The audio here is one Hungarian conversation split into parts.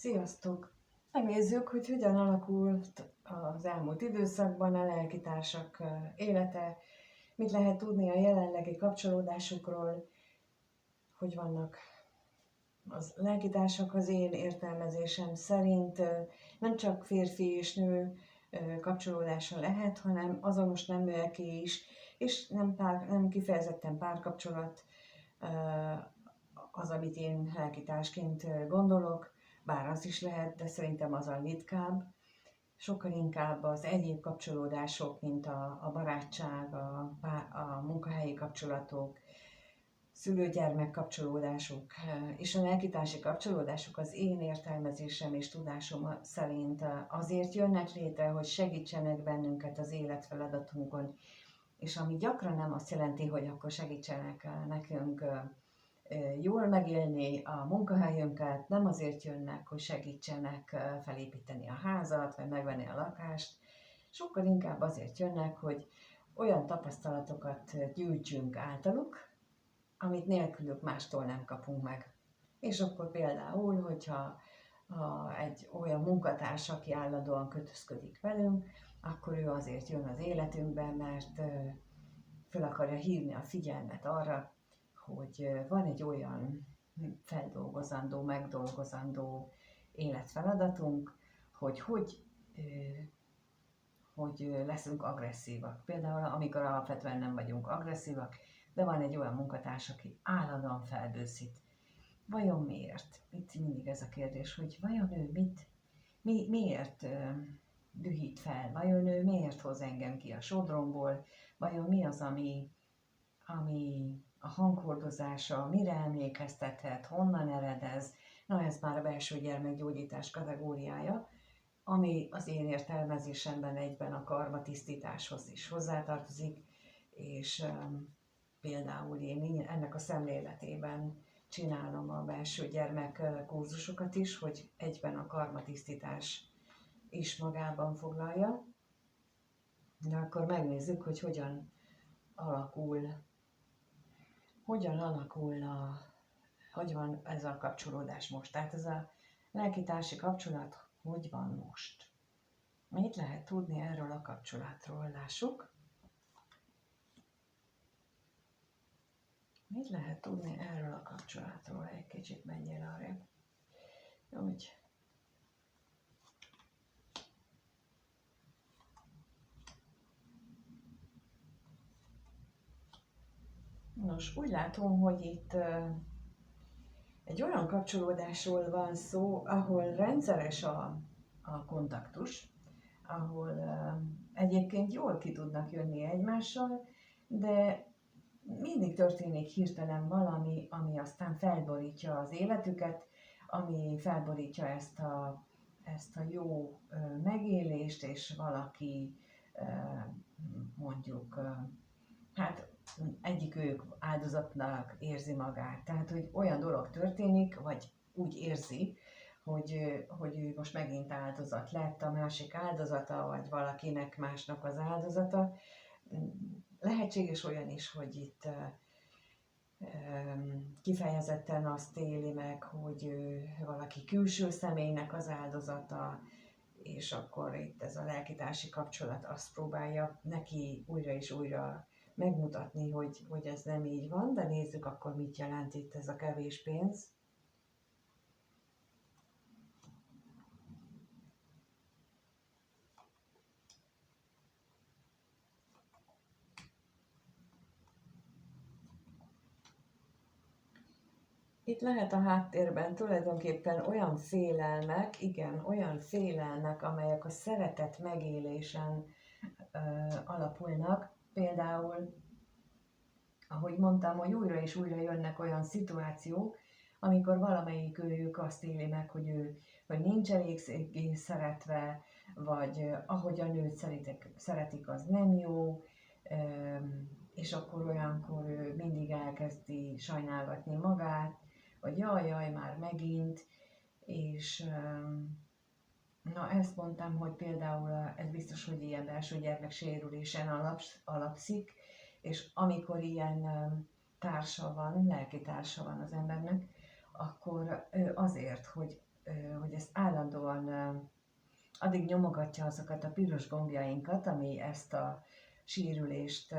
Sziasztok! Megnézzük, hogy hogyan alakult az elmúlt időszakban a lelkitársak élete, mit lehet tudni a jelenlegi kapcsolódásukról, hogy vannak az lelkitársak. Az én értelmezésem szerint nem csak férfi és nő kapcsolódása lehet, hanem azonos neműeké is, és nem kifejezetten párkapcsolat az, amit én lelkitársként gondolok, bár az is lehet, de szerintem az a ritkább. Sokkal inkább az egyéb kapcsolódások, mint a barátság, a munkahelyi kapcsolatok, szülő-gyermek kapcsolódások és a lelkitársi kapcsolódások az én értelmezésem és tudásom szerint azért jönnek létre, hogy segítsenek bennünket az életfeladatunkon, és ami gyakran nem azt jelenti, hogy akkor segítsenek nekünk jól megélni a munkahelyünket, nem azért jönnek, hogy segítsenek felépíteni a házat, vagy megvenni a lakást, sokkal inkább azért jönnek, hogy olyan tapasztalatokat gyűjtsünk általuk, amit nélkülük mástól nem kapunk meg. És akkor például, hogyha egy olyan munkatárs, aki állandóan kötözködik velünk, akkor ő azért jön az életünkbe, mert fel akarja hívni a figyelmet arra, hogy van egy olyan feldolgozandó, megdolgozandó életfeladatunk, hogy leszünk agresszívak. Például amikor alapvetően nem vagyunk agresszívak, de van egy olyan munkatárs, aki állandóan feldőszít. Vajon miért? Itt mindig ez a kérdés, hogy vajon ő miért dühít fel? Vajon ő miért hoz engem ki a sodromból? Vajon mi az, ami a hanghordozása, mire emlékeztethet, honnan eredez? Na, ez már a belső gyermekgyógyítás kategóriája, ami az én értelmezésemben egyben a karmatisztításhoz is hozzátartozik, és például én ennek a szemléletében csinálom a belső gyermek kurzusokat is, hogy egyben a karmatisztítás is magában foglalja. De akkor megnézzük, hogy hogyan alakul, hogy van ez a kapcsolódás most. Tehát ez a lelkitársi kapcsolat hogy van most? Mit lehet tudni erről a kapcsolatról? Lássuk. Mit lehet tudni erről a kapcsolatról? Egy kicsit menjél arra. Úgy. Nos, úgy látom, hogy itt egy olyan kapcsolódásról van szó, ahol rendszeres a kontaktus, ahol egyébként jól ki tudnak jönni egymással, de mindig történik hirtelen valami, ami aztán felborítja az életüket, ami felborítja ezt a jó megélést, és valaki mondjuk, hát egyikük áldozatnak érzi magát. Tehát, hogy olyan dolog történik, vagy úgy érzi, hogy ő most megint áldozat lett, a másik áldozata, vagy valakinek másnak az áldozata. Lehetséges olyan is, hogy itt kifejezetten azt éli meg, hogy valaki külső személynek az áldozata, és akkor itt ez a lelkitársi kapcsolat azt próbálja neki újra és újra megmutatni, hogy ez nem így van, de nézzük akkor, mit jelent itt ez a kevés pénz. Itt lehet a háttérben tulajdonképpen olyan félelmek, amelyek a szeretet megélésen alapulnak. Például, ahogy mondtam, hogy újra és újra jönnek olyan szituációk, amikor valamelyik őjük azt éli meg, hogy nincs elég szeretve, vagy ahogy a nőt szeretik, az nem jó, és akkor olyankor ő mindig elkezdi sajnálgatni magát, hogy jaj, már megint, és na ezt mondtam, hogy például ez biztos, hogy ilyen belső gyermeksérülésen alapszik, és amikor ilyen társa van, lelki társa van az embernek, akkor azért, hogy hogy ezt állandóan addig nyomogatja azokat a piros gombjainkat, ami ezt a sérülést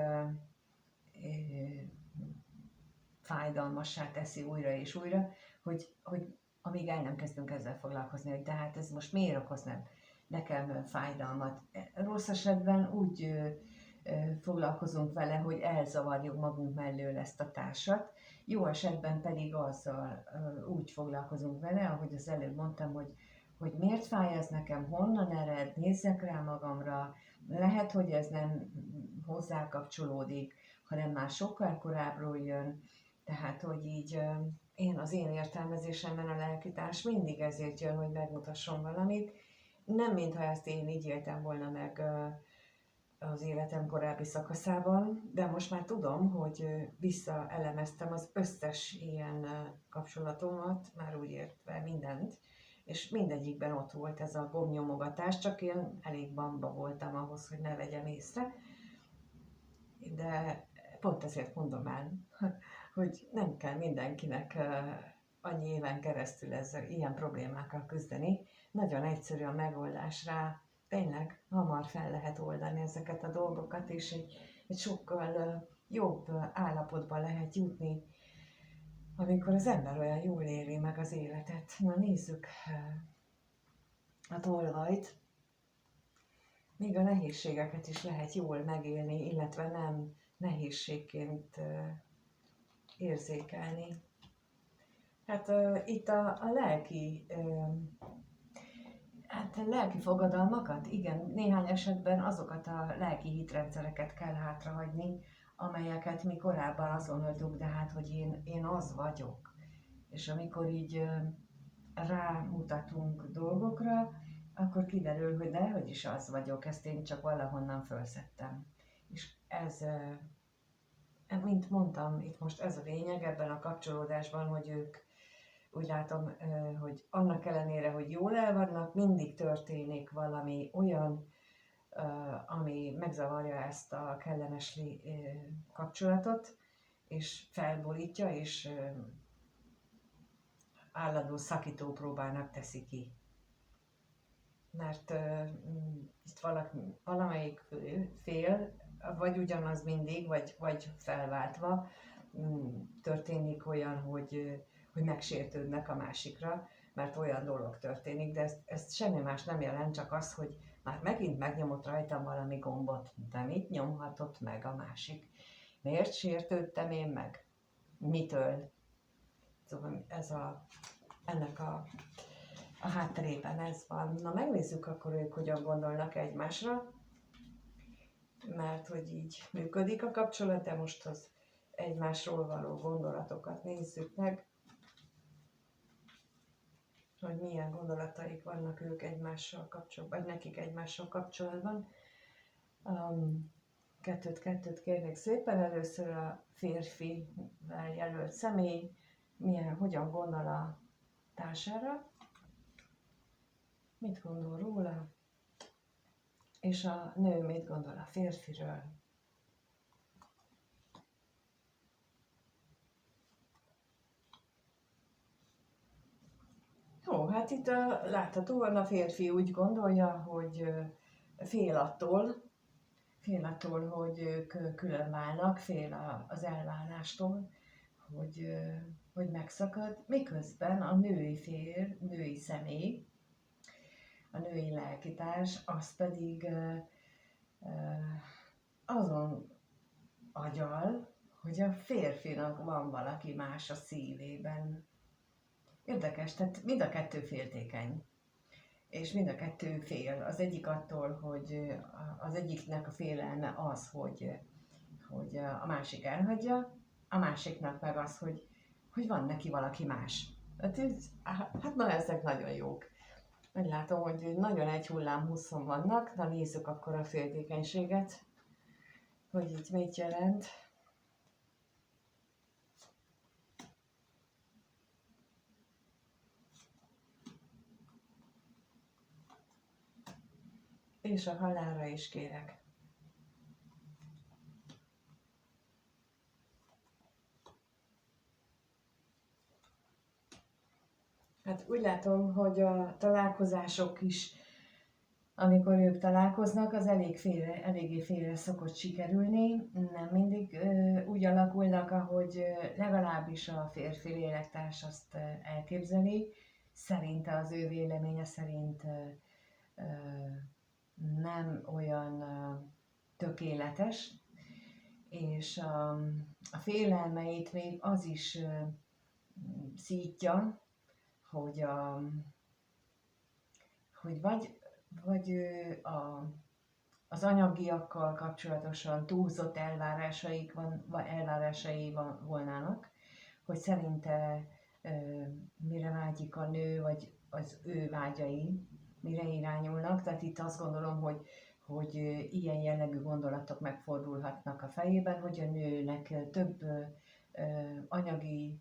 fájdalmassá teszi újra és újra, hogy amíg el nem kezdünk ezzel foglalkozni, hogy tehát ez most miért okoz nekem fájdalmat. Rossz esetben úgy foglalkozunk vele, hogy elzavarjuk magunk mellől ezt a társat, jó esetben pedig azzal úgy foglalkozunk vele, ahogy az előbb mondtam, hogy miért fáj ez nekem, honnan ered, nézzek rá magamra, lehet, hogy ez nem hozzá kapcsolódik, hanem már sokkal korábbról jön, tehát, hogy így az én értelmezésemben a lelkitárs mindig ezért jön, hogy megmutasson valamit, nem mintha ezt én így éltem volna meg az életem korábbi szakaszában, de most már tudom, hogy visszaelemeztem az összes ilyen kapcsolatomat, már úgy értve mindent, és mindegyikben ott volt ez a gombnyomogatás, csak én elég bamba voltam ahhoz, hogy ne vegyem észre, de pont ezért mondom el, hogy nem kell mindenkinek annyi éven keresztül ilyen problémákkal küzdeni. Nagyon egyszerű a megoldás rá, tényleg hamar fel lehet oldani ezeket a dolgokat, és egy sokkal jobb állapotba lehet jutni, amikor az ember olyan jól éli meg az életet. Na nézzük a tolvajt. Még a nehézségeket is lehet jól megélni, illetve nem nehézségként érzékelni. Hát itt a lelki fogadalmakat, igen, néhány esetben azokat a lelki hitrendszereket kell hátrahagyni, amelyeket mi korábban azonnoltuk, de hát, hogy én az vagyok. És amikor így rámutatunk dolgokra, akkor kiderül, hogy dehogy is az vagyok, ezt én csak valahonnan fölszedtem. És ez, mint mondtam, itt most ez a lényeg ebben a kapcsolódásban, hogy ők úgy látom, hogy annak ellenére, hogy jól el vannak, mindig történik valami olyan, ami megzavarja ezt a kellemes kapcsolatot, és felborítja, és állandó szakító próbának teszi ki. Mert itt valamelyik fél, vagy ugyanaz mindig, vagy felváltva történik olyan, hogy megsértődnek a másikra, mert olyan dolog történik, de ez semmi más nem jelent, csak az, hogy már megint megnyomott rajtam valami gombot, de mit nyomhatott meg a másik? Miért sértődtem én meg? Mitől? Szóval ennek a hátterében ez van. Na megnézzük akkor ők hogyan gondolnak egymásra, mert hogy így működik a kapcsolat, de most az egymásról való gondolatokat nézzük meg, hogy milyen gondolataik vannak ők egymással kapcsolatban, vagy nekik egymással kapcsolatban. Kettőt kérnék szépen. Először a férfivel jelölt személy hogyan gondol a társára, mit gondol róla, és a nő mit gondol a férfiről. Jó, hát itt láthatóan a férfi úgy gondolja, hogy fél attól, hogy ők külön válnak, fél az elválástól, hogy megszakad, miközben a női személy, a női lelkitárs, az pedig azon agyal, hogy a férfinak van valaki más a szívében. Érdekes, tehát mind a kettő féltékeny. És mind a kettő fél. Az egyik attól, hogy az egyiknek a félelme az, hogy a másik elhagyja, a másiknak meg az, hogy van neki valaki más. Hát na, ezek nagyon jók. Úgy látom, hogy nagyon egy hullámhosszon vannak. Na nézzük akkor a féltékenységet, hogy itt mit jelent. És a halálra is kérek. Hát Hát úgy látom, hogy a találkozások is, amikor ők találkoznak, az eléggé félre szokott sikerülni. Nem mindig úgy alakulnak, ahogy legalábbis a férfi lélektárs azt elképzeli. Szerinte, az ő véleménye szerint ö, nem olyan tökéletes, és a félelmeit még az is szítja, hogy, hogy vagy az anyagiakkal kapcsolatosan túlzott elvárásai volnának, hogy szerinte mire vágyik a nő, vagy az ő vágyai mire irányulnak. Tehát itt azt gondolom, hogy ilyen jellegű gondolatok megfordulhatnak a fejében, hogy a nőnek több anyagira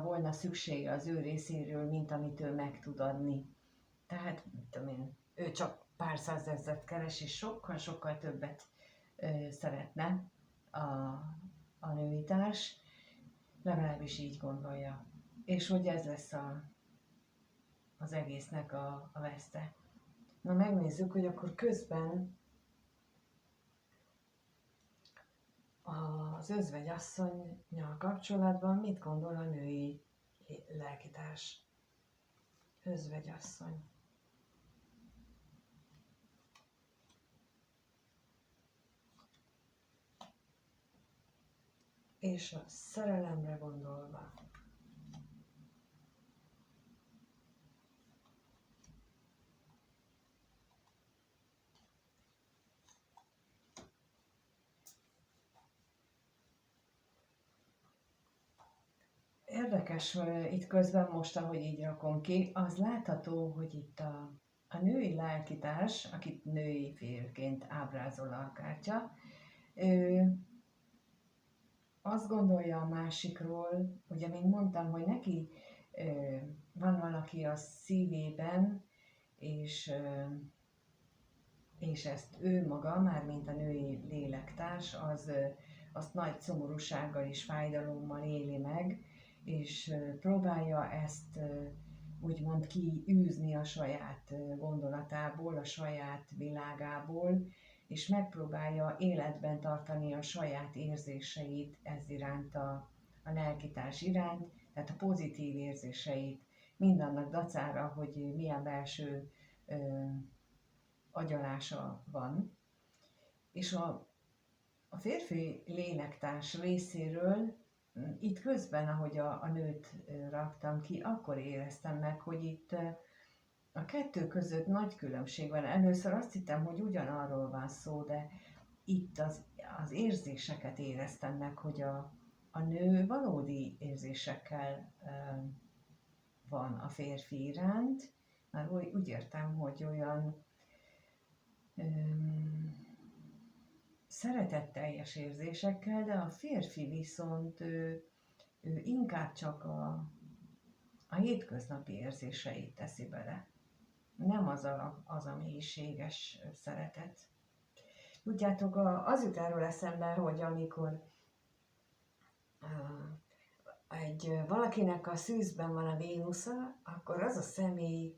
volna szüksége az ő részéről, mint amit ő meg tud adni. Tehát, tudom én, ő csak pár százezret keres, és sokkal-sokkal többet szeretne a női társ, legalábbis így gondolja. És hogy ez lesz az egésznek a veszte. Na, megnézzük, hogy akkor közben az özvegyasszonnyal kapcsolatban mit gondol a női lelkitárs. Özvegyasszony. És a szerelemre gondolva. Érdekes, itt közben most, ahogy így rakom ki, az látható, hogy itt a női lelkitárs, akit női félként ábrázol a kártya, ő azt gondolja a másikról, ugye, mint mondtam, hogy neki van valaki a szívében, és ezt ő maga, mármint a női lélektárs, azt nagy szomorúsággal és fájdalommal éli meg, és próbálja ezt úgymond kiűzni a saját gondolatából, a saját világából, és megpróbálja életben tartani a saját érzéseit ez iránt, a lelkitárs iránt, tehát a pozitív érzéseit, mindannak dacára, hogy milyen belső agyalása van. És a férfi lélektárs részéről itt közben, ahogy a nőt raktam ki, akkor éreztem meg, hogy itt a kettő között nagy különbség van. Először azt hittem, hogy ugyanarról van szó, de itt az érzéseket éreztem meg, hogy a nő valódi érzésekkel van a férfi iránt, mert úgy értem, hogy olyan szeretetteljes érzésekkel, de a férfi viszont ő inkább csak a hétköznapi érzéseit teszi bele. Nem az a mélységes szeretet. Tudjátok, az jut erről eszembe, hogy amikor valakinek a szűzben van a Vénusza, akkor az a személy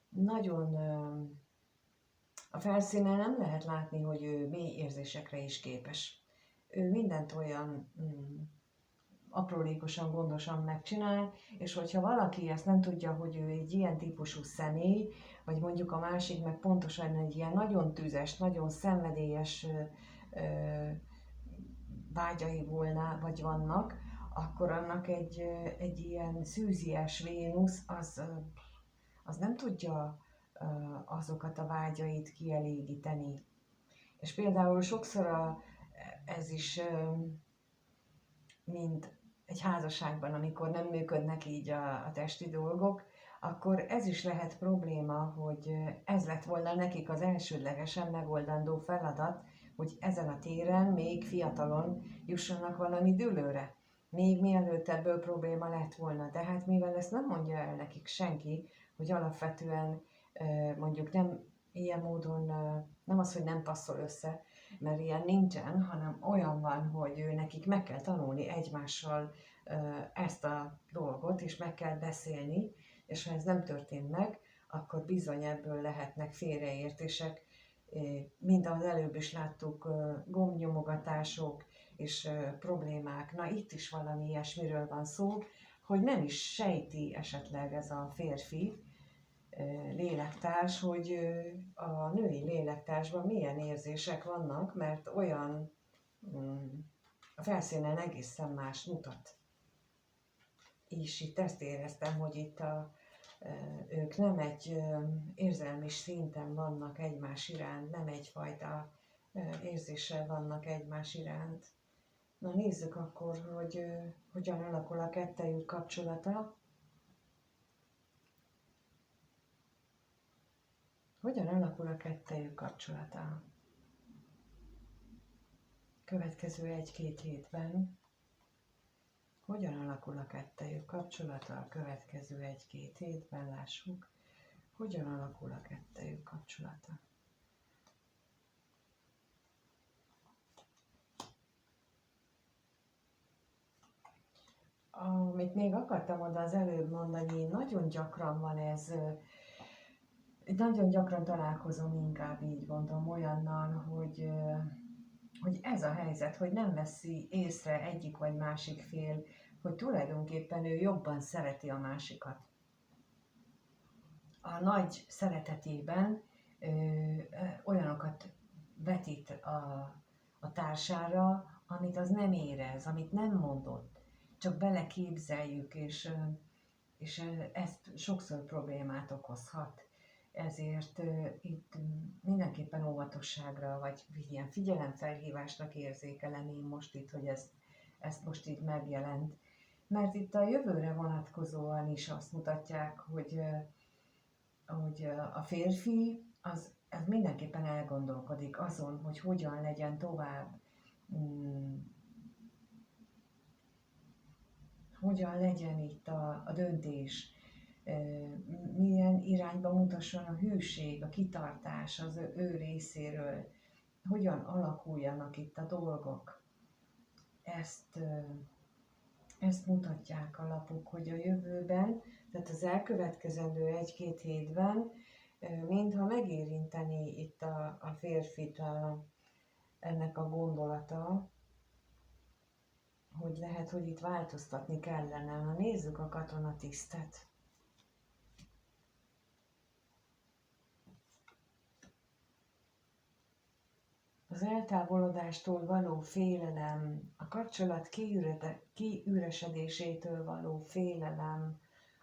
nagyon a felszínen nem lehet látni, hogy ő mély érzésekre is képes. Ő mindent olyan aprólékosan, gondosan megcsinál, és hogyha valaki ezt nem tudja, hogy ő egy ilyen típusú személy, vagy mondjuk a másik meg pontosan egy ilyen nagyon tüzes, nagyon szenvedélyes vágyai volna, vagy vannak, akkor annak egy ilyen szűzies Vénusz, az nem tudja azokat a vágyait kielégíteni. És például sokszor ez is, mint egy házasságban, amikor nem működnek így a testi dolgok, akkor ez is lehet probléma, hogy ez lett volna nekik az elsődlegesen megoldandó feladat, hogy ezen a téren még fiatalon jussanak valami dűlőre. Még mielőtt ebből probléma lett volna. De hát mivel ezt nem mondja el nekik senki, hogy alapvetően mondjuk nem ilyen módon, nem az, hogy nem passzol össze, mert ilyen nincsen, hanem olyan van, hogy nekik meg kell tanulni egymással ezt a dolgot, és meg kell beszélni, és ha ez nem történt meg, akkor bizony ebből lehetnek félreértések, mint ahogy előbb is láttuk, gombnyomogatások és problémák. Na itt is valami ilyesmiről van szó, hogy nem is sejti esetleg ez a férfi lélektárs, hogy a női lélektársban milyen érzések vannak, mert olyan a felszínen egészen más mutat. És itt ezt éreztem, hogy itt ők nem egy érzelmi szinten vannak egymás iránt, nem egyfajta érzéssel vannak egymás iránt. Na nézzük akkor, hogy hogyan alakul a kettejük kapcsolata. Hogyan alakul a kettejük kapcsolata? Következő 1-2 hétben. Hogyan alakul a kettejük kapcsolata a következő 1-2 hétben? Lássuk, hogyan alakul a kettejük kapcsolata. Amit még akartam oda az előbb mondani, nagyon gyakran van ez, nagyon gyakran találkozom, inkább így mondom, olyannal, hogy ez a helyzet, hogy nem veszi észre egyik vagy másik fél, hogy tulajdonképpen ő jobban szereti a másikat. A nagy szeretetében olyanokat vetít a társára, amit az nem érez, amit nem mondott. Csak beleképzeljük, és ez sokszor problémát okozhat. Ezért itt mindenképpen óvatosságra, vagy ilyen figyelemfelhívásnak érzékelem én most itt, hogy ezt most itt megjelent. Mert itt a jövőre vonatkozóan is azt mutatják, hogy a férfi az mindenképpen elgondolkodik azon, hogy hogyan legyen tovább, hogyan legyen itt a döntés, milyen irányba mutasson a hűség, a kitartás az ő részéről, hogyan alakuljanak itt a dolgok. Ezt mutatják a lapok, hogy a jövőben, tehát az elkövetkezendő 1-2 hétben, mintha megérinteni itt a férfit ennek a gondolata, hogy lehet, hogy itt változtatni kellene. Na nézzük a katonatisztet. Az eltávolodástól való félelem, a kapcsolat kiüresedésétől való félelem,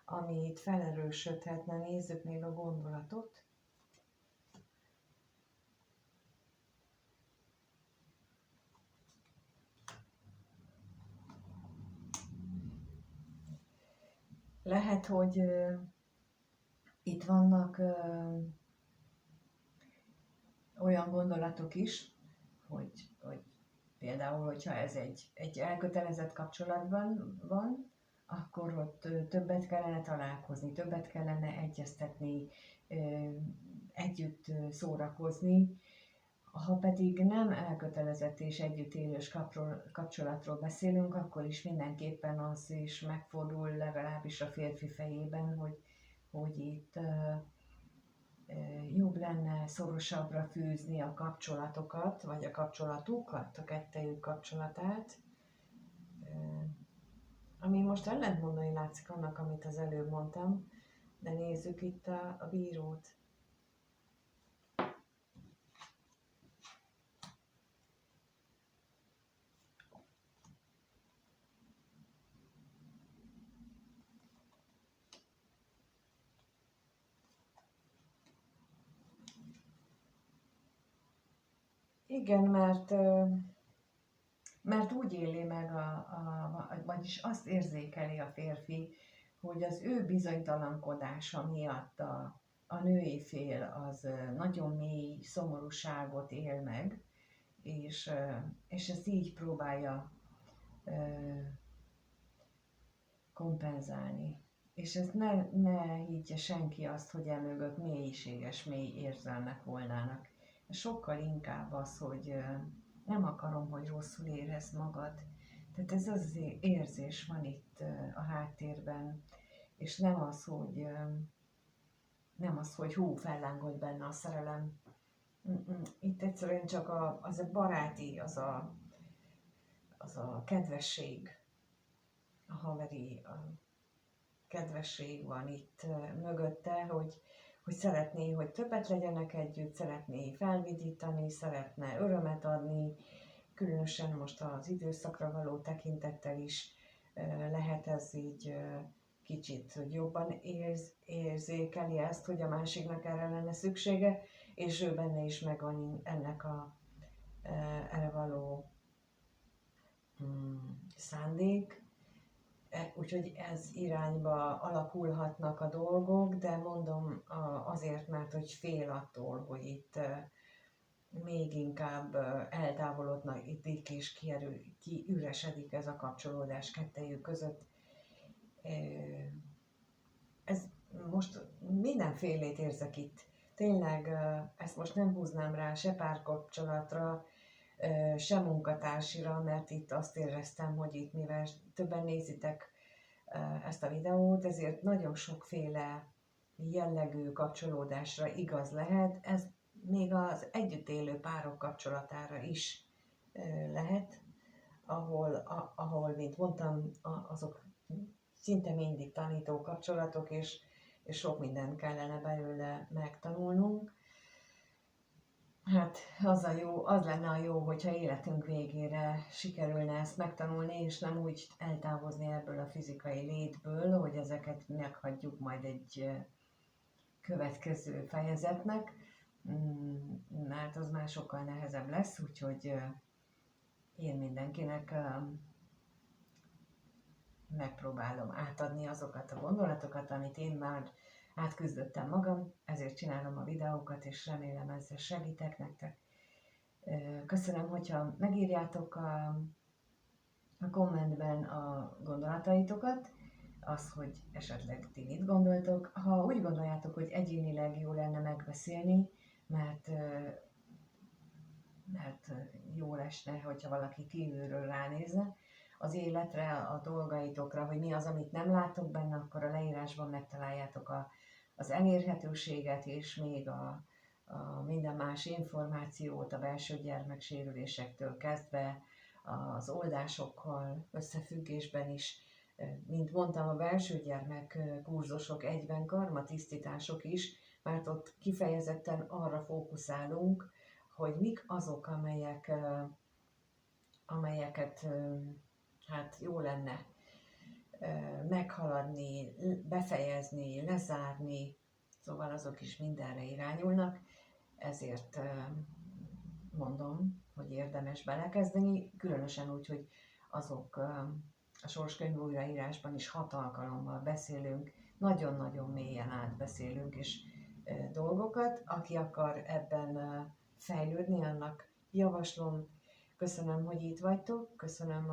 ami itt felerősödhetne, nézzük még a gondolatot. Lehet, hogy itt vannak olyan gondolatok is, hogy például, hogyha ez egy elkötelezett kapcsolatban van, akkor ott többet kellene találkozni, többet kellene egyeztetni, együtt szórakozni. Ha pedig nem elkötelezett és együttélős kapcsolatról beszélünk, akkor is mindenképpen az is megfordul legalábbis a férfi fejében, hogy itt jobb lenne szorosabbra fűzni a kapcsolatokat, vagy a kapcsolatukat, a kettejük kapcsolatát, ami most ellentmondani látszik annak, amit az előbb mondtam, de nézzük itt a bírót. Igen, mert úgy éli meg, vagyis azt érzékeli a férfi, hogy az ő bizonytalankodása miatt a női fél az nagyon mély szomorúságot él meg, és ezt így próbálja kompenzálni. És ezt ne higgye senki azt, hogy emögött mély érzelmek volnának. Sokkal inkább az, hogy nem akarom, hogy rosszul érezd magad. Tehát ez az érzés van itt a háttérben, és nem az, hogy hú, fellángolt benne a szerelem. Itt egyszerűen csak az a baráti, az a kedvesség, a haveri, a kedvesség van itt mögötte, hogy szeretné, hogy többet legyenek együtt, szeretné felvidítani, szeretne örömet adni, különösen most az időszakra való tekintettel is lehet ez így kicsit, hogy jobban érzékeli ezt, hogy a másiknak erre lenne szüksége, és ő benne is megvan ennek erre való szándék. Úgyhogy ez irányba alakulhatnak a dolgok, de mondom azért, mert hogy fél attól, hogy itt még inkább eltávolodnak itt és kiüresedik ez a kapcsolódás kettejük között. Ez most mindenfélét érzek itt. Tényleg ezt most nem húznám rá se párkapcsolatra, se munkatársira, mert itt azt éreztem, hogy itt mivel többen nézitek ezt a videót, ezért nagyon sokféle jellegű kapcsolódásra igaz lehet. Ez még az együtt élő párok kapcsolatára is lehet, ahol mint mondtam, azok szinte mindig tanító kapcsolatok, és sok mindent kellene belőle megtanulnunk. Hát az lenne a jó, hogyha életünk végére sikerülne ezt megtanulni, és nem úgy eltávozni ebből a fizikai létből, hogy ezeket meghagyjuk majd egy következő fejezetnek, mert az már sokkal nehezebb lesz, úgyhogy én mindenkinek megpróbálom átadni azokat a gondolatokat, amit én már átküzdöttem magam, ezért csinálom a videókat, és remélem ezzel segítek nektek. Köszönöm, hogyha megírjátok a kommentben a gondolataitokat, az, hogy esetleg ti mit gondoltok. Ha úgy gondoljátok, hogy egyénileg jó lenne megbeszélni, mert jó lesne, hogyha valaki kívülről ránézne az életre, a dolgaitokra, hogy mi az, amit nem látok benne, akkor a leírásban megtaláljátok az elérhetőséget, és még a minden más információt a belső gyermeksérülésektől kezdve az oldásokkal összefüggésben is. Mint mondtam, a belső gyermek kurzusok egyben karmatisztítások is, mert ott kifejezetten arra fókuszálunk, hogy mik azok, amelyeket hát jó lenne meghaladni, befejezni, lezárni, szóval azok is mindenre irányulnak, ezért mondom, hogy érdemes belekezdeni, különösen úgy, hogy azok a sorskönyv újraírásban is 6 alkalommal beszélünk, nagyon-nagyon mélyen átbeszélünk és dolgokat. Aki akar ebben fejlődni, annak javaslom. Köszönöm, hogy itt vagytok, köszönöm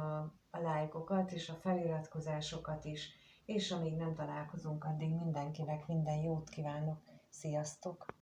a lájkokat és a feliratkozásokat is, és amíg nem találkozunk, addig mindenkinek minden jót kívánok. Sziasztok!